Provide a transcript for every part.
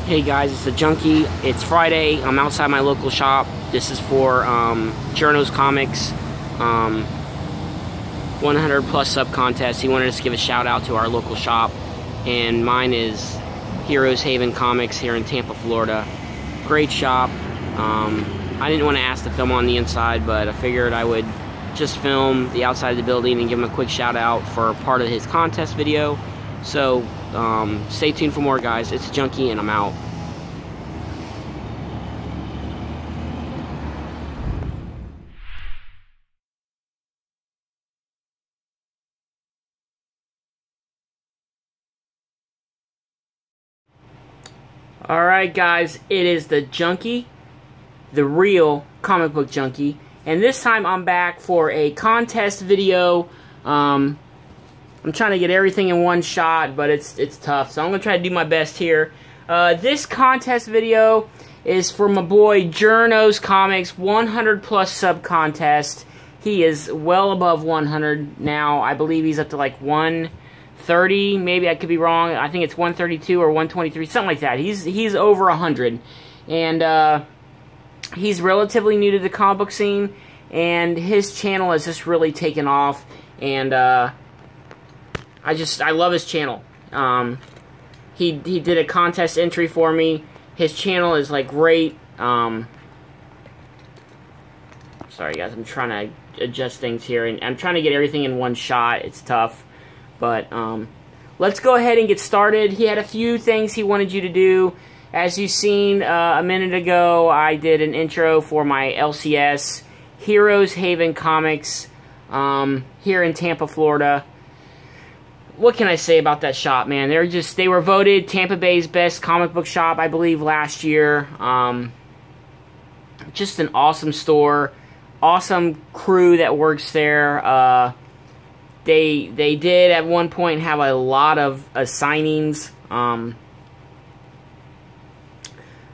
Hey guys, it's the Junkie. It's Friday. I'm outside my local shop. This is for Jerno'S Comics 100 plus sub contest. He wanted us to give a shout out to our local shop, and mine is Heroes Haven Comics here in Tampa, Florida. Great shop. I didn't want to ask to film on the inside, but I figured I would just film the outside of the building and give him a quick shout out for part of his contest video. So stay tuned for more, guys. It's Junkie, and I'm out. Alright guys, it is the Junkie, the real comic book junkie, and this time I'm back for a contest video. I'm trying to get everything in one shot, but it's tough, so I'm going to try to do my best here. This contest video is for my boy Jerno'S Comics 100 plus sub contest. He is well above 100 now. I believe he's up to like 130, maybe I could be wrong. I think it's 132 or 123, something like that. He's over 100, and he's relatively new to the comic book scene, and his channel has just really taken off, and I love his channel. He did a contest entry for me. His channel is like great. Sorry guys, I'm trying to adjust things here, and I'm trying to get everything in one shot. It's tough. But let's go ahead and get started. He had a few things he wanted you to do. As you've seen a minute ago, I did an intro for my LCS, Heroes Haven Comics, here in Tampa, Florida. What can I say about that shop, man? They were voted Tampa Bay's best comic book shop, I believe, last year. Just an awesome store, awesome crew that works there. They did at one point have a lot of signings.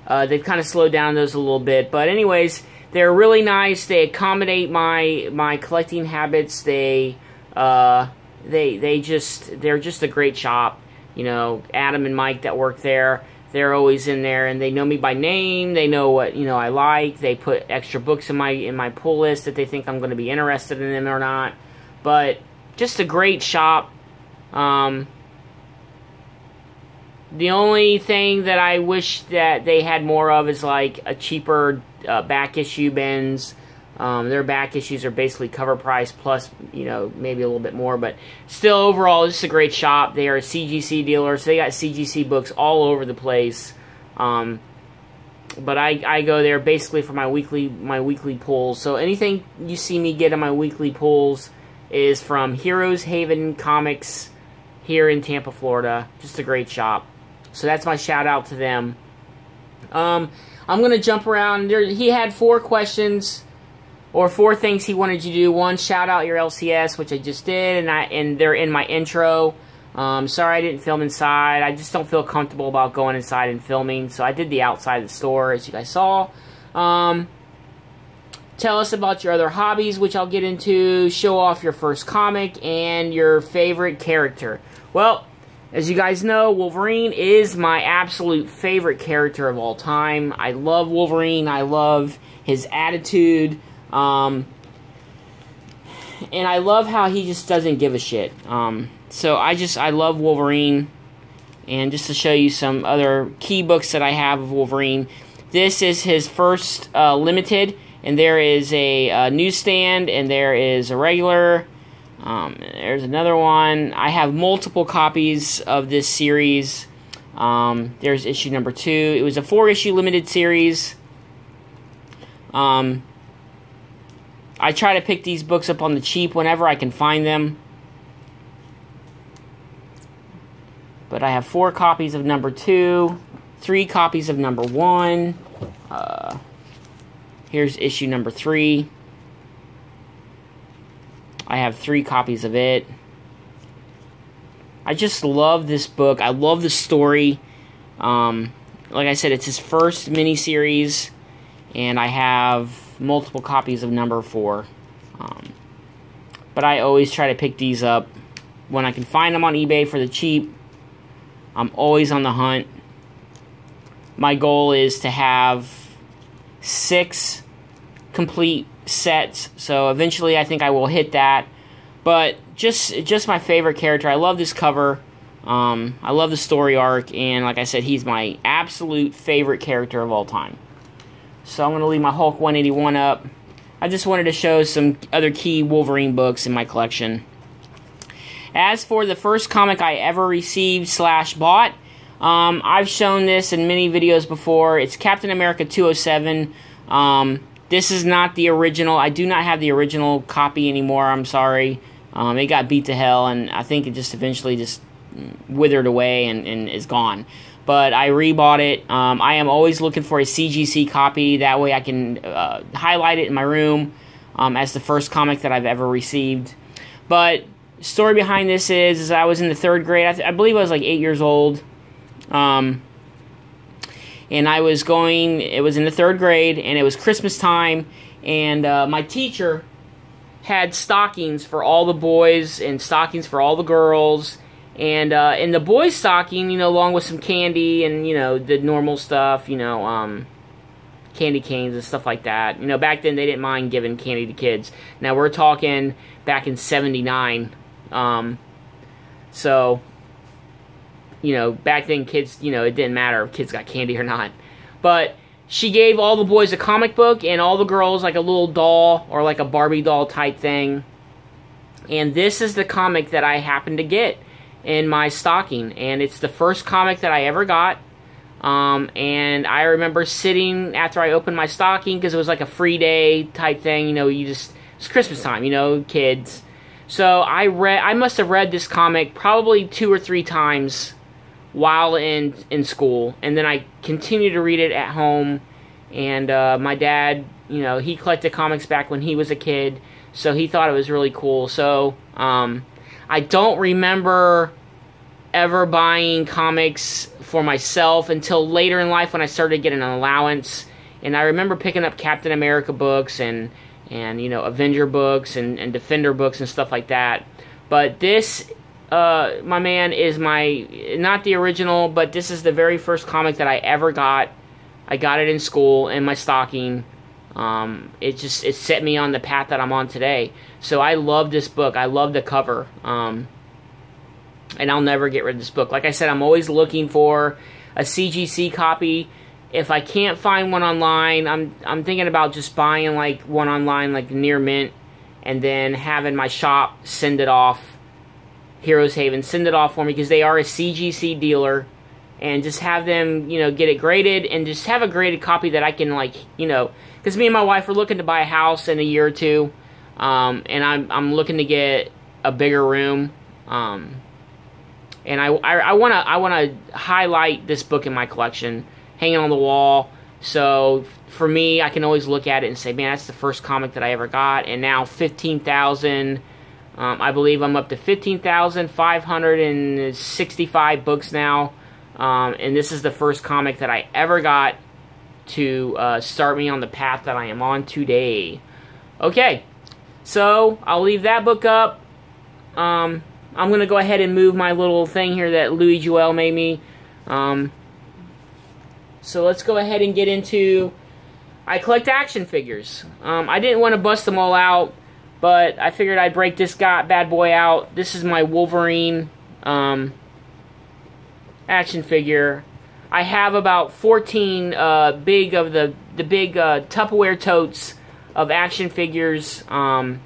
They've kind of slowed down those a little bit, but anyways, they're really nice. They accommodate my collecting habits. They're just a great shop. You know, Adam and Mike that work there, they're always in there, and they know me by name. They know what I like. They put extra books in my pull list that they think I'm going to be interested in them or not. But just a great shop. The only thing that I wish that they had more of is like a cheaper back issue bins. Their back issues are basically cover price plus, maybe a little bit more, but still overall, this is a great shop. They are a CGC dealer, so they got CGC books all over the place. But I go there basically for my weekly pulls. So anything you see me get in my weekly pulls is from Heroes Haven Comics here in Tampa, Florida. Just a great shop. So that's my shout out to them. I'm going to jump around. He had 4 questions, or 4 things he wanted you to do. One, shout out your LCS, which I just did, and they're in my intro. Sorry I didn't film inside. I just don't feel comfortable about going inside and filming, so I did the outside of the store, as you guys saw. Tell us about your other hobbies, which I'll get into. Show off your first comic and your favorite character. Well, as you guys know, Wolverine is my absolute favorite character of all time. I love Wolverine. I love his attitude. And I love how he just doesn't give a shit. So I love Wolverine. And just to show you some other key books that I have of Wolverine, this is his first limited. And there is a newsstand, and there is a regular. There's another one. I have multiple copies of this series. There's issue number 2. It was a 4-issue limited series. I try to pick these books up on the cheap whenever I can find them. But I have 4 copies of number 2, 3 copies of number 1. Here's issue number 3. I have 3 copies of it. I just love this book. I love the story. Like I said, it's his first miniseries, and I have multiple copies of number 4. But I always try to pick these up when I can find them on eBay for the cheap. I'm always on the hunt. my goal is to have 6 complete sets. So eventually I think I will hit that. But just my favorite character. I love this cover. I love the story arc, and like I said, he's my absolute favorite character of all time. So I'm going to leave my Hulk 181 up. I just wanted to show some other key Wolverine books in my collection. As for the first comic I ever received / bought, I've shown this in many videos before. It's Captain America 207. This is not the original. I do not have the original copy anymore. I'm sorry. It got beat to hell, and I think it just eventually just withered away and is gone. But I rebought it. I am always looking for a CGC copy. That way I can highlight it in my room as the first comic that I've ever received. But story behind this is I was in the 3rd grade. I believe I was like 8 years old. And I was it was in the 3rd grade, and it was Christmas time, and my teacher had stockings for all the boys and stockings for all the girls. And in the boys' stocking, you know, along with some candy and, you know, the normal stuff, you know, candy canes and stuff like that. You know, back then they didn't mind giving candy to kids. Now we're talking back in '79. So, you know, back then kids, you know, it didn't matter if kids got candy or not. But she gave all the boys a comic book and all the girls like a little doll or like a Barbie doll type thing. And this is the comic that I happened to get in my stocking, and it's the first comic that I ever got. And I remember sitting after I opened my stocking, because it was like a free day type thing, you know, it's Christmas time, you know, kids. So I must have read this comic probably 2 or 3 times while in school, and then I continued to read it at home. And my dad, you know, he collected comics back when he was a kid, so he thought it was really cool. So I don't remember ever buying comics for myself until later in life when I started getting an allowance. And I remember picking up Captain America books and you know, Avenger books and Defender books and stuff like that. But this, my man, is not the original, but this is the very first comic that I ever got. I got it in school in my stocking. It set me on the path that I'm on today. So I love this book. I love the cover. And I'll never get rid of this book. Like I said, I'm always looking for a CGC copy. If I can't find one online, I'm thinking about just buying like one online, like near mint, and then having my shop send it off, Heroes Haven, send it off for me, because they are a CGC dealer. And just have them, you know, get it graded, and just have a graded copy that I can, like, you know, because me and my wife are looking to buy a house in a year or two, and I'm looking to get a bigger room, and I want to highlight this book in my collection, hang it on the wall. So for me, I can always look at it and say, man, that's the first comic that I ever got. And now 15,000. I believe I'm up to 15,565 books now. And this is the first comic that I ever got to start me on the path that I am on today. Okay, so I'll leave that book up. I'm going to go ahead and move my little thing here that Louis Joel made me. So let's go ahead and get into... I collect action figures. I didn't want to bust them all out, but I figured I'd break this bad boy out. This is my Wolverine action figure. I have about 14 big of the big Tupperware totes of action figures. Some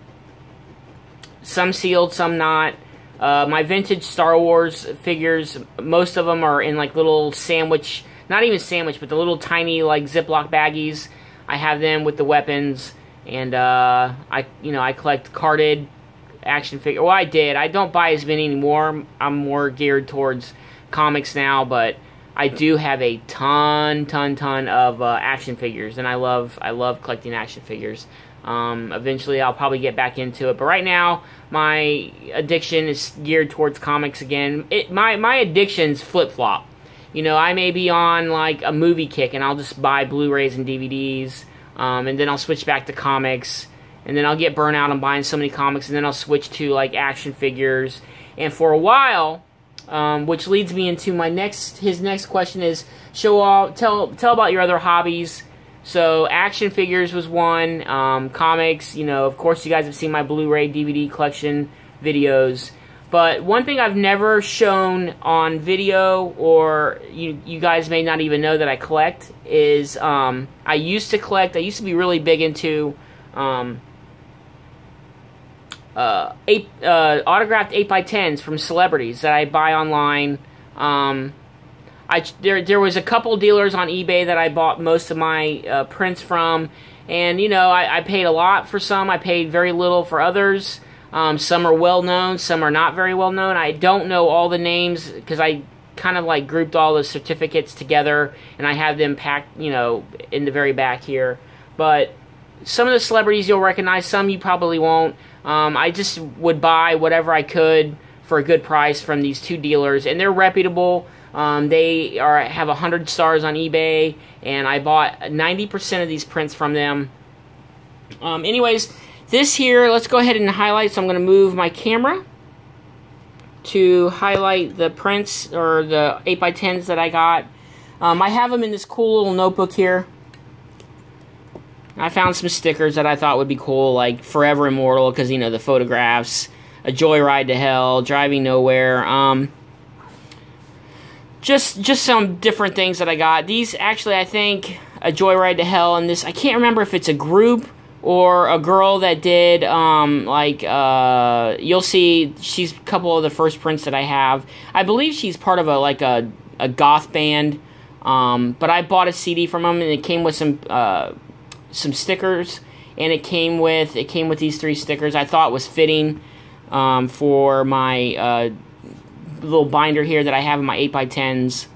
sealed, some not. My vintage Star Wars figures, most of them are in like little sandwich, not even sandwich, but the little tiny like Ziploc baggies. I have them with the weapons, and I collect carded action figure. Well, I did. I don't buy as many anymore. I'm more geared towards comics now, but I do have a ton of action figures, and I love collecting action figures. Eventually, I'll probably get back into it, but right now, my addiction is geared towards comics again. My addictions flip-flop. You know, I may be on like a movie kick, and I'll just buy Blu-rays and DVDs, and then I'll switch back to comics, and then I'll get burnt out on buying so many comics, and then I'll switch to like action figures. And for a while, which leads me into his next question is, tell about your other hobbies. So action figures was one, comics, of course you guys have seen my Blu-ray DVD collection videos. But one thing I've never shown on video, or you guys may not even know that I collect, is I used to be really big into autographed 8x10s from celebrities that I buy online. There was a couple dealers on eBay that I bought most of my prints from, and I paid a lot for some, I paid very little for others. Some are well known, some are not very well known. I don't know all the names because I kind of like grouped all the certificates together and I have them packed, in the very back here. But some of the celebrities you'll recognize, some you probably won't. I just would buy whatever I could for a good price from these two dealers, and they're reputable. They have 100 stars on eBay, and I bought 90% of these prints from them. Anyways, this here, let's go ahead and highlight. So I'm going to move my camera to highlight the prints, or the 8x10s that I got. I have them in this cool little notebook here. I found some stickers that I thought would be cool, like Forever Immortal, because, the photographs, A Joyride to Hell, Driving Nowhere, just some different things that I got. These, actually, I think A Joyride to Hell, and this, I can't remember if it's a group or a girl that did, you'll see, she's a couple of the first prints that I have. I believe she's part of a goth band, but I bought a CD from them, and it came with some stickers, and it came with these 3 stickers. I thought was fitting for my little binder here that I have in my 8x10s,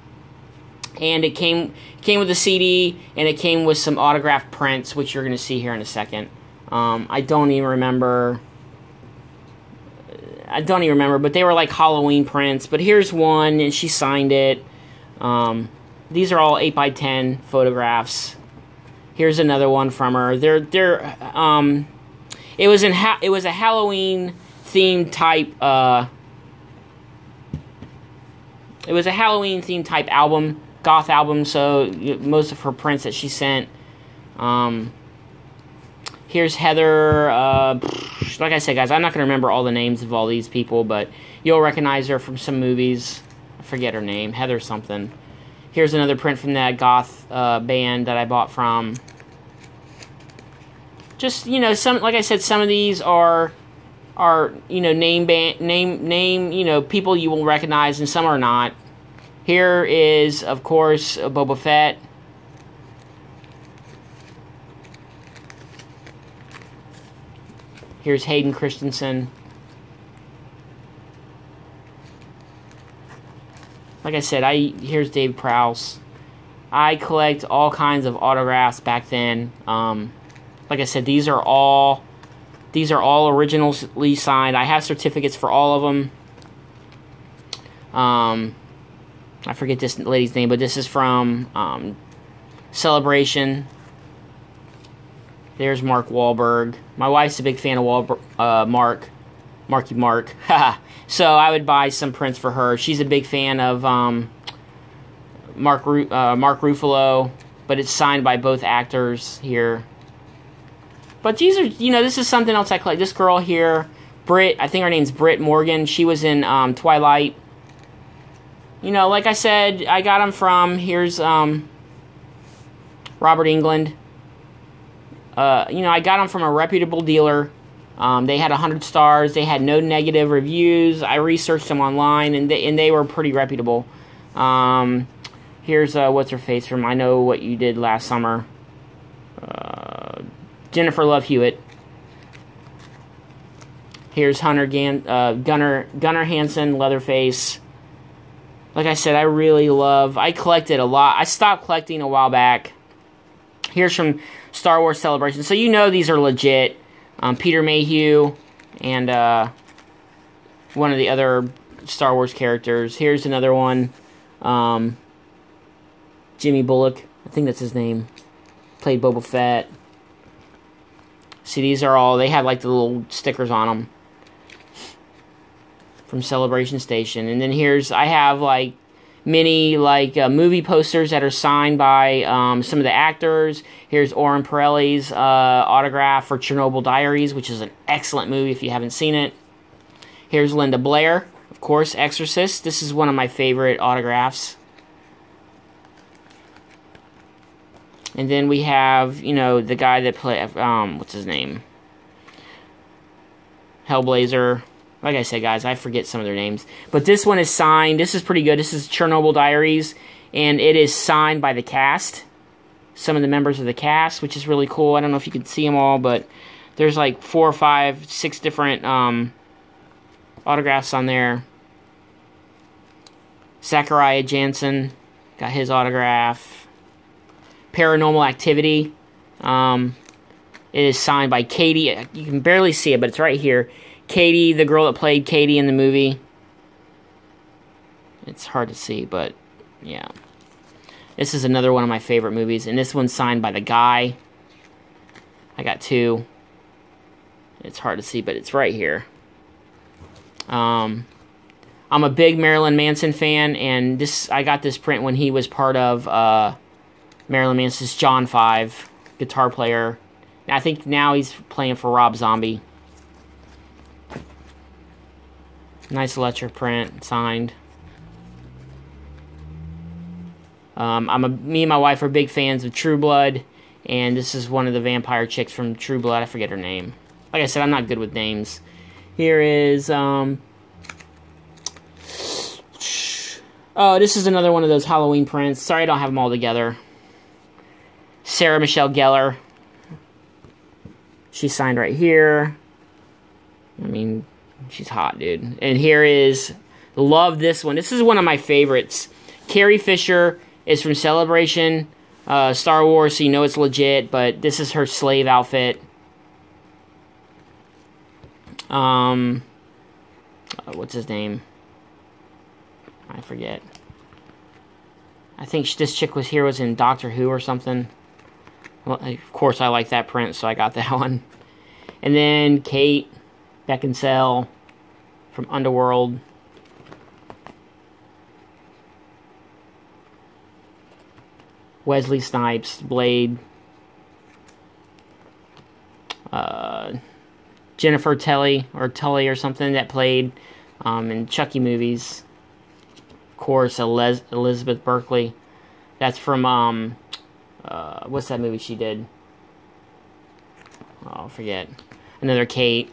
and it came with a CD, and it came with some autographed prints, which you're going to see here in a second. I don't even remember, but they were like Halloween prints. But here's one, and she signed it. These are all 8x10 photographs. Here's another one from her. It was a Halloween themed type. It was a Halloween themed type album, goth album. So most of her prints that she sent. Here's Heather. Like I said, guys, I'm not gonna remember all the names of all these people, but you'll recognize her from some movies. I forget her name. Heather something. Here's another print from that goth band that I bought from. Just, some, like I said, some of these are name people you will recognize, and some are not. Here is, of course, Boba Fett. Here's Hayden Christensen. Like I said, here's Dave Prowse. I collect all kinds of autographs back then. Like I said, these are all originally signed. I have certificates for all of them. I forget this lady's name, but this is from Celebration. There's Mark Wahlberg. My wife's a big fan of Marky Mark. So I would buy some prints for her. She's a big fan of Mark Ruffalo, but it's signed by both actors here. But these are, this is something else I collect. This girl here, Britt, I think her name's Britt Morgan. She was in Twilight. Like I said, I got them from, here's Robert Englund. I got them from a reputable dealer. They had 100 stars. They had no negative reviews. I researched them online, and they were pretty reputable. Here's what's her face from I Know What You Did Last Summer. Jennifer Love Hewitt. Here's Gunnar Hansen, Leatherface. Like I said, I collected a lot. I stopped collecting a while back. Here's from Star Wars Celebration. So these are legit. Peter Mayhew and one of the other Star Wars characters. Here's another one. Jimmy Bullock. I think that's his name. Played Boba Fett. See, these are all, they have like the little stickers on them. from Celebration Station. And then I have like many like movie posters that are signed by some of the actors. Here's Oren Pirelli's autograph for Chernobyl Diaries, which is an excellent movie if you haven't seen it. Here's Linda Blair, of course, Exorcist. This is one of my favorite autographs. And then we have, you know, the guy that played, what's his name? Hellblazer. Like I said, guys, I forget some of their names. But this one is signed. This is pretty good. This is Chernobyl Diaries. And it is signed by the cast. Some of the members of the cast, which is really cool. I don't know if you can see them all, but there's like 4, 5, 6 different autographs on there. Zachariah Jansen got his autograph. Paranormal Activity. It is signed by Katie. You can barely see it, but it's right here. Katie, the girl that played Katie in the movie. It's hard to see, but yeah. This is another one of my favorite movies, and this one's signed by the guy. I got 2. It's hard to see, but it's right here. I'm a big Marilyn Manson fan, and I got this print when he was part of Marilyn Manson's John 5, guitar player. I think now he's playing for Rob Zombie. Nice electric print, signed. Me and my wife are big fans of True Blood, and this is one of the vampire chicks from True Blood. I forget her name. Like I said, I'm not good with names. Here is, oh, this is another one of those Halloween prints. Sorry I don't have them all together. Sarah Michelle Gellar. She's signed right here. I mean, she's hot, dude. And here is, love this one. This is one of my favorites. Carrie Fisher is from Celebration, Star Wars, so you know it's legit, but this is her slave outfit. What's his name? I forget. I think this chick was in Doctor Who or something. Well, of course, I like that print, so I got that one. And then Kate Beckinsale from Underworld. Wesley Snipes, Blade. Jennifer Tully or something that played in Chucky movies. Of course, Elizabeth Berkley. That's from what's that movie she did? Oh, I forget. Another Kate.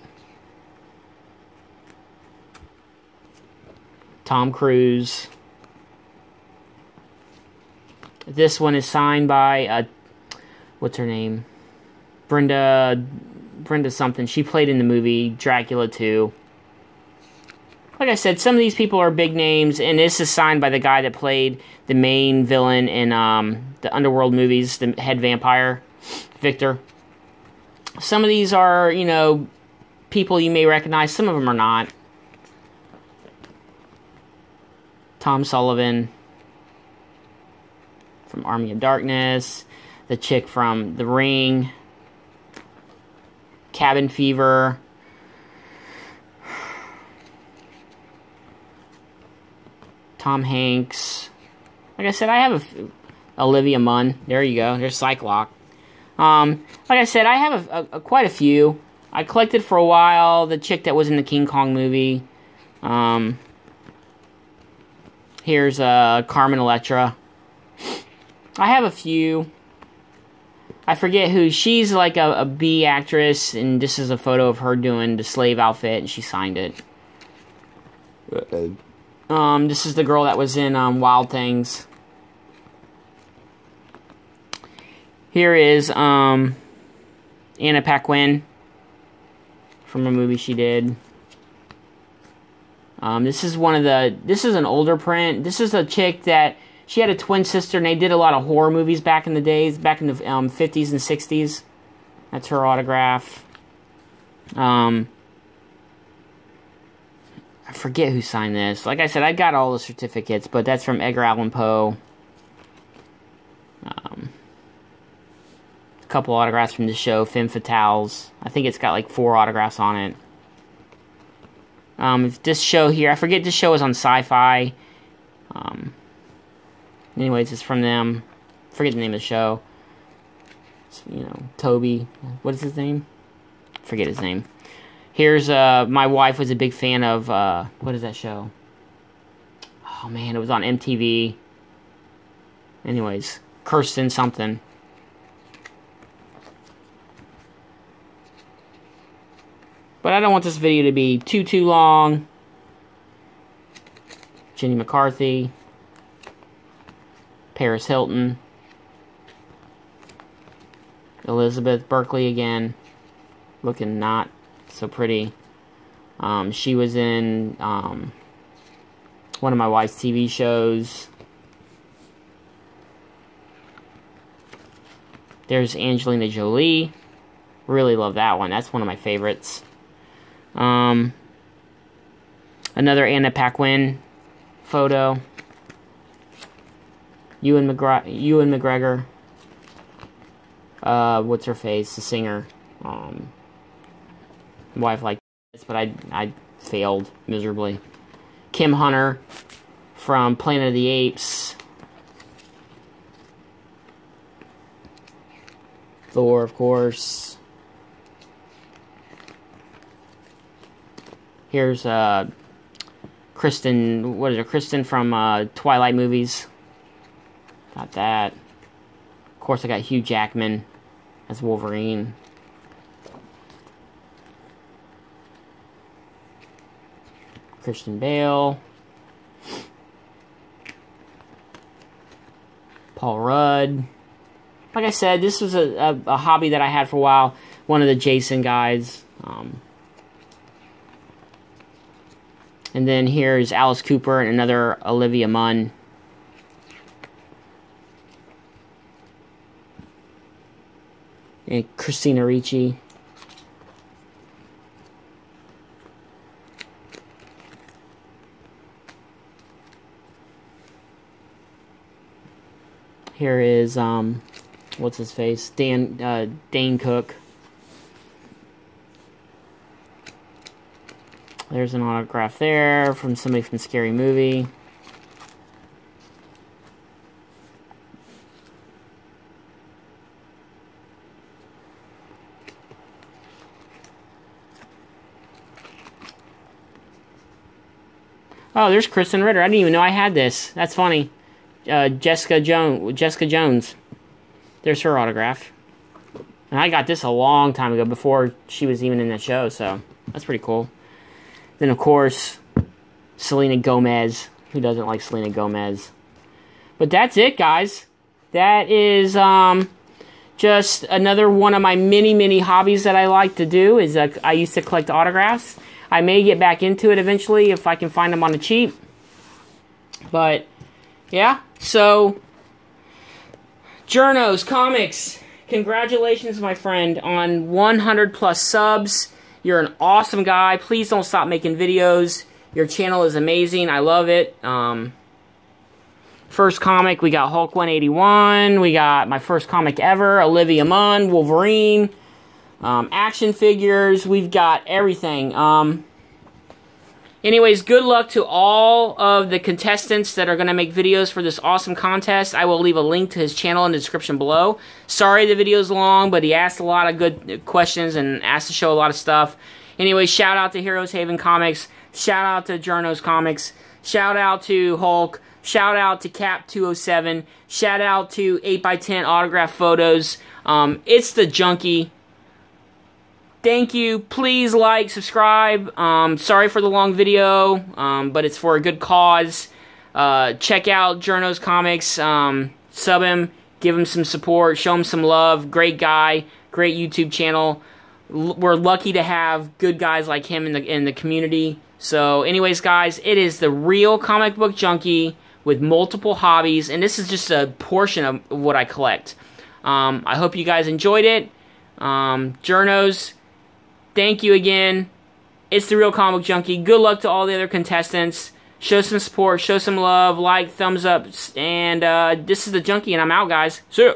Tom Cruise. This one is signed by what's her name? Brenda something. She played in the movie Dracula 2. Like I said, some of these people are big names, and this is signed by the guy that played the main villain in the Underworld movies, the head vampire, Victor. Some of these are, you know, people you may recognize. Some of them are not. Tom Sullivan from Army of Darkness. The chick from The Ring. Cabin Fever. Tom Hanks. Like I said, I have Olivia Munn. There you go. There's Cyclops. Like I said, I have quite a few. I collected for a while the chick that was in the King Kong movie. Here's Carmen Electra. I have a few. I forget who. She's like a B actress, and this is a photo of her doing the slave outfit, and she signed it. This is the girl that was in Wild Things. Here is Anna Paquin from a movie she did. This is an older print. This is a chick that she had a twin sister, and they did a lot of horror movies back in the days, back in the 50s and 60s. That's her autograph. I forget who signed this. Like I said, I got all the certificates, but that's from Edgar Allan Poe. A couple autographs from the show, Femme Fatales. I think it's got like 4 autographs on it. This show here, I forget this show is on Sci-Fi. Anyways, it's from them. Forget the name of the show. It's, you know, Toby. What is his name? Forget his name. Here's, my wife was a big fan of, what is that show? Oh man, it was on MTV. Anyways, Kirsten something. But I don't want this video to be too long. Jenny McCarthy. Paris Hilton. Elizabeth Berkley again. Looking not so pretty. She was in one of my wife's TV shows. There's Angelina Jolie. Really love that one. That's one of my favorites. Another Anna Paquin photo. Ewan McGregor. What's her face? The singer. Wife like this, but I failed miserably. Kim Hunter from Planet of the Apes. Thor, of course. Here's Kristen. What is it? Kristen from Twilight movies. Got that. Of course, I got Hugh Jackman as Wolverine. Christian Bale. Paul Rudd. Like I said, this was a hobby that I had for a while. One of the Jason guys. And then here's Alice Cooper and another Olivia Munn. And Christina Ricci. Here is, what's his face? Dane Cook. There's an autograph there from somebody from Scary Movie. Oh, there's Kristen Ritter. I didn't even know I had this. That's funny. Jessica Jones. There's her autograph. And I got this a long time ago, before she was even in that show, so that's pretty cool. Then, of course, Selena Gomez. Who doesn't like Selena Gomez? But that's it, guys. That is just another one of my many hobbies that I like to do. Is I used to collect autographs. I may get back into it eventually if I can find them on the cheap. But, yeah. So, Jerno'S Comics. Congratulations, my friend, on 100 plus subs. You're an awesome guy. Please don't stop making videos. Your channel is amazing. I love it. First comic, we got Hulk 181. We got my first comic ever, Olivia Munn, Wolverine. Action figures. We've got everything. Anyways, good luck to all of the contestants that are going to make videos for this awesome contest. I will leave a link to his channel in the description below. Sorry the video's long, but he asked a lot of good questions and asked to show a lot of stuff. Anyway, shout out to Heroes Haven Comics. Shout out to Jerno'S Comics. Shout out to Hulk. Shout out to Cap207. Shout out to 8x10 autograph photos. It's the Junkie. Thank you. Please like, subscribe. Sorry for the long video, but it's for a good cause. Check out Jerno'S Comics. Sub him. Give him some support. Show him some love. Great guy. Great YouTube channel. We're lucky to have good guys like him in the community. So, anyways, guys, it is the real comic book junkie with multiple hobbies, and this is just a portion of what I collect. I hope you guys enjoyed it. Jerno'S, thank you again. It's the real comic book junkie. Good luck to all the other contestants. Show some support, show some love, like, thumbs up, and this is the junkie, and I'm out, guys. See ya.